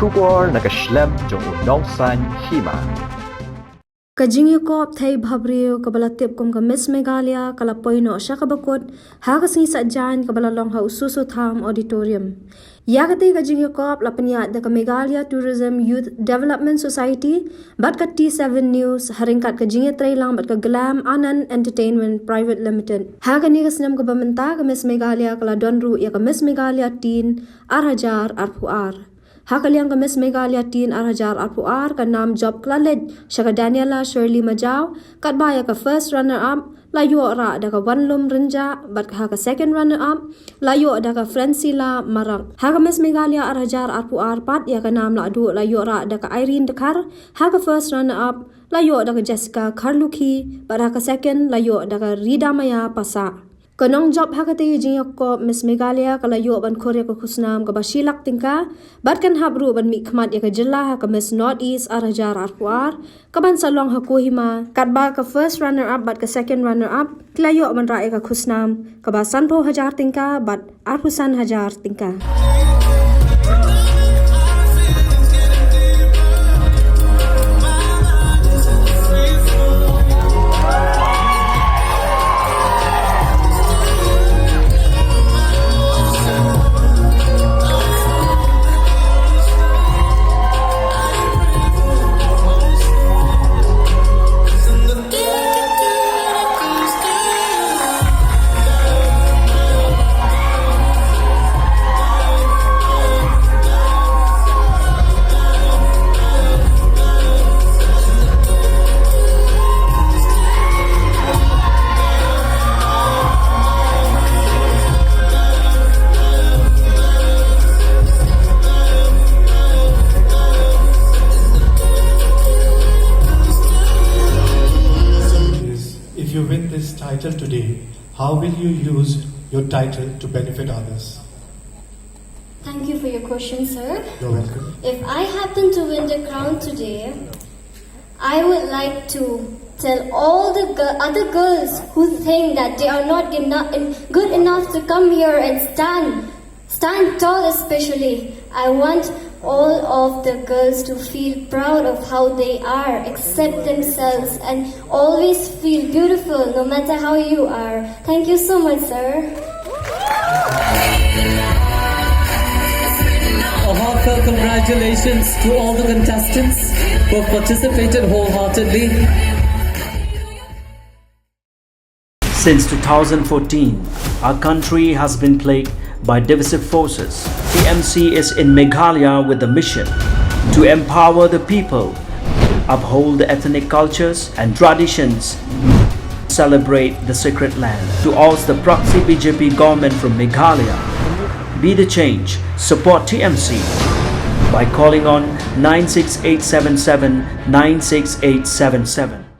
Shubor nakaslem jong unongsan Hima. Kajingi ko thay bhabrio kabalatip kum ka Miss Meghalaya kalapoino siya kabakot hakas ni sadyan kabalalong ha ususo tham auditorium. Yakati kajingi ko lapanya da ka Meghalaya Tourism Youth Development Society bat ka T7 News haringkat kajingi tray lang bat ka Glam Anand Entertainment Private Limited. Hagani kasnam ka bamenta ka Miss Meghalaya kala donru ya ka Miss Meghalaya Teen Arhajar Arpuar. Hakaliang ka Miss Meghalaya Teen Arhajar Arpuar ka nam job klaled siya ka Daniela Shirley Majaw kat baya ka first runner up layo ra da ka Wanlum Rinja bat ka second runner up layo da ka Francila Marang. Haka Miss Meghalaya Arhajar Arpuar pat ya ka nam la adu layo ra da ka Irene Dkhar haka first runner up layo da ka Jessica Karluki bat haka second layo da ka Rida Maya Pasa. Kanong job hakati jingyak ko Miss Meghalaya kalayo ban Korea ka kusnam ka basilak tingka bat kan habru ban mikmat ya ka jilla ka Miss Northeast Arhajar Arpuar kaban salong haku Hima katba ka first runner up bat ka second runner up kalayo ban ra ka kusnam ka basan po hajar tingka bat arpusan hajar tingka. If you win this title today, how will you use your title to benefit others? Thank you for your question, sir. You're welcome. If I happen to win the crown today, I would like to tell all the other girls who think that they are not good enough to come here and stand tall especially. I want all of the girls to feel proud of how they are, accept themselves and always feel beautiful no matter how you are. Thank you so much, sir. A heartfelt congratulations to all the contestants who have participated wholeheartedly. Since 2014, our country has been plagued by divisive forces. TMC is in Meghalaya with the mission to empower the people, uphold the ethnic cultures and traditions, celebrate the sacred land. To oust the proxy BJP government from Meghalaya, be the change, support TMC by calling on 96877 96877.